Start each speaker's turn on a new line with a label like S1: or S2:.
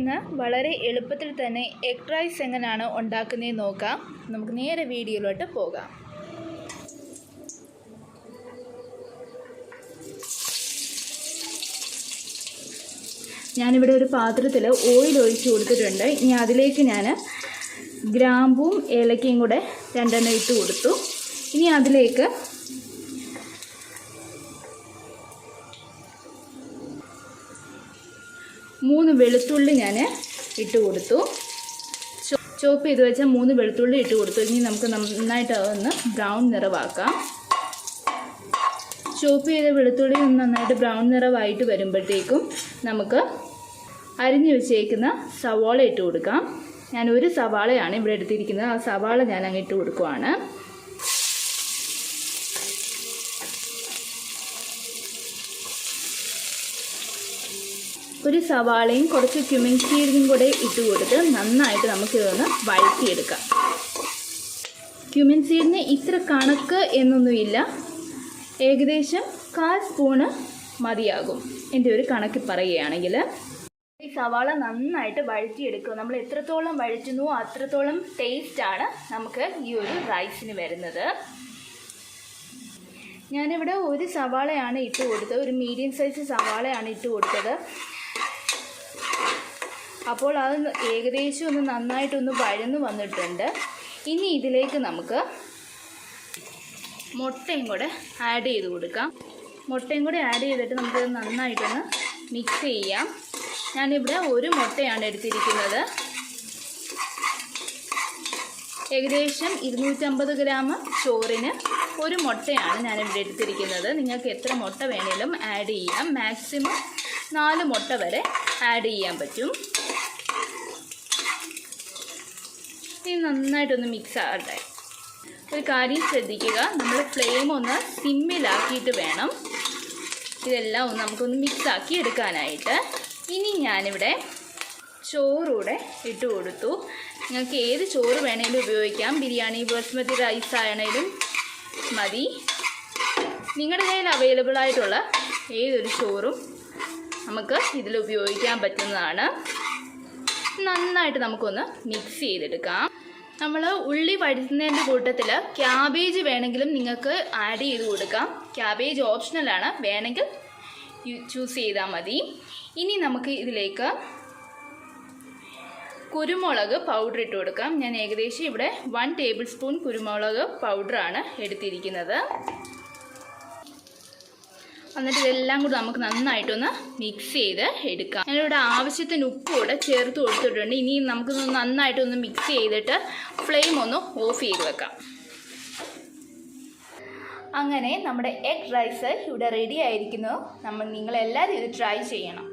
S1: ഇന്ന് വളരെ എളുപ്പത്തിൽ തന്നെ എഗ് റൈസ് എങ്ങനെയാണ് ഉണ്ടാക്കുന്നതെന്ന് നോക്കാം. നമുക്ക് നേരെ വീഡിയോയിലോട്ട് പോകാം. ഞാനിവിടെ ഒരു പാത്രത്തിൽ ഓയിൽ ഒഴിച്ച് കൊടുത്തിട്ടുണ്ട്. ഇനി അതിലേക്ക് ഞാൻ ഗ്രാമ്പും ഏലക്കയും കൂടെ 2 എണ്ണം ഇട്ട് കൊടുത്തു. ഇനി അതിലേക്ക് മൂന്ന് വെളുത്തുള്ളി ഞാൻ ഇട്ട് കൊടുത്തു. ചോപ്പ് ചെയ്ത് വെച്ച 3 വെളുത്തുള്ളി ഇട്ട് കൊടുത്തു. ഇനി നമുക്ക് നന്നായിട്ട് ഒന്ന് ബ്രൗൺ നിറമാക്കാം. ചോപ്പ് ചെയ്ത വെളുത്തുള്ളി ഒന്ന് നന്നായിട്ട് ബ്രൗൺ നിറമായിട്ട് വരുമ്പോഴത്തേക്കും നമുക്ക് അരിഞ്ഞു വെച്ചേക്കുന്ന സവാള ഇട്ട് കൊടുക്കാം. ഞാൻ ഒരു സവാളയാണ് ഇവിടെ എടുത്തിരിക്കുന്നത്. ആ സവാള ഞാൻ അങ്ങ് ഇട്ട് കൊടുക്കുവാണ്. ഒരു സവാളയും കുറച്ച് ക്യുമിൻ സീഡും കൂടെ ഇട്ട് കൊടുത്ത് നന്നായിട്ട് നമുക്കിതൊന്ന് വഴറ്റിയെടുക്കാം. ക്യുമിൻ സീഡിന് ഇത്ര കണക്ക് എന്നൊന്നുമില്ല, ഏകദേശം 1/4 സ്പൂണ് മതിയാകും എൻ്റെ ഒരു കണക്ക് പറയുകയാണെങ്കിൽ. ഈ സവാള നന്നായിട്ട് വഴറ്റിയെടുക്കുക. നമ്മൾ എത്രത്തോളം വഴറ്റുന്നു അത്രത്തോളം ടേസ്റ്റാണ് നമുക്ക് ഈ ഒരു റൈസിന് വരുന്നത്. ഞാനിവിടെ ഒരു സവാളയാണ് ഇട്ട് കൊടുത്തത്, ഒരു മീഡിയം സൈസ് സവാളയാണ് ഇട്ട് കൊടുത്തത്. അപ്പോൾ അത് ഏകദേശം ഒന്ന് നന്നായിട്ടൊന്ന് വഴന്നു വന്നിട്ടുണ്ട്. ഇനി ഇതിലേക്ക് നമുക്ക് മുട്ടയും കൂടെ ആഡ് ചെയ്ത് കൊടുക്കാം. മുട്ടയും കൂടെ ആഡ് ചെയ്തിട്ട് നമുക്കത് നന്നായിട്ടൊന്ന് മിക്സ് ചെയ്യാം. ഞാനിവിടെ ഒരു മുട്ടയാണ് എടുത്തിരിക്കുന്നത്. ഏകദേശം 250 ഗ്രാം ചോറിന് ഒരു മുട്ടയാണ് ഞാനിവിടെ എടുത്തിരിക്കുന്നത്. നിങ്ങൾക്ക് എത്ര മുട്ട വേണേലും ആഡ് ചെയ്യാം. മാക്സിമം 4 മുട്ട വരെ ആഡ് ചെയ്യാൻ പറ്റും. ഇനി നന്നായിട്ടൊന്ന് മിക്സ് ആകട്ടെ. ഒരു കാര്യം ശ്രദ്ധിക്കുക, നമ്മൾ ഫ്ലെയിം ഒന്ന് സിമ്മിലാക്കിയിട്ട് വേണം ഇതെല്ലാം ഒന്ന് നമുക്കൊന്ന് മിക്സാക്കി എടുക്കാനായിട്ട്. ഇനി ഞാനിവിടെ ചോറൂടെ ഇട്ട് കൊടുത്തു. നിങ്ങൾക്ക് ഏത് ചോറ് വേണേലും ഉപയോഗിക്കാം. ബിരിയാണി ബസ്മതി റൈസ് ആണെങ്കിലും മതി. നിങ്ങളുടെ കയ്യിൽ അവൈലബിൾ ആയിട്ടുള്ള ഏതൊരു ചോറും നമുക്ക് ഇതിൽ ഉപയോഗിക്കാൻ പറ്റുന്നതാണ്. നന്നായിട്ട് നമുക്കൊന്ന് മിക്സ് ചെയ്തെടുക്കാം. നമ്മൾ ഉള്ളി വഴുത്തുന്നതിൻ്റെ കൂട്ടത്തിൽ ക്യാബേജ് വേണമെങ്കിലും നിങ്ങൾക്ക് ആഡ് ചെയ്ത് കൊടുക്കാം. ക്യാബേജ് ഓപ്ഷണലാണ്, വേണമെങ്കിൽ ചൂസ് ചെയ്താൽ മതി. ഇനി നമുക്ക് ഇതിലേക്ക് കുരുമുളക് പൗഡർ ഇട്ട് കൊടുക്കാം. ഞാൻ ഏകദേശം ഇവിടെ 1 ടേബിൾ സ്പൂൺ കുരുമുളക് പൗഡറാണ് എടുത്തിരിക്കുന്നത്. എന്നിട്ട് ഇതെല്ലാം കൂടി നമുക്ക് നന്നായിട്ടൊന്ന് മിക്സ് ചെയ്ത് എടുക്കാം. ഞാനിവിടെ ആവശ്യത്തിന് ഉപ്പ് കൂടെ ചേർത്ത് കൊടുത്തിട്ടുണ്ട്. ഇനി നമുക്കൊന്ന് നന്നായിട്ടൊന്ന് മിക്സ് ചെയ്തിട്ട് ഫ്ലെയിം ഒന്ന് ഓഫ് ചെയ്ത് വെക്കാം. അങ്ങനെ നമ്മുടെ എഗ് റൈസ് ഇവിടെ റെഡി ആയിരിക്കുന്നു. നിങ്ങളെല്ലാവരും ഇത് ട്രൈ ചെയ്യണം.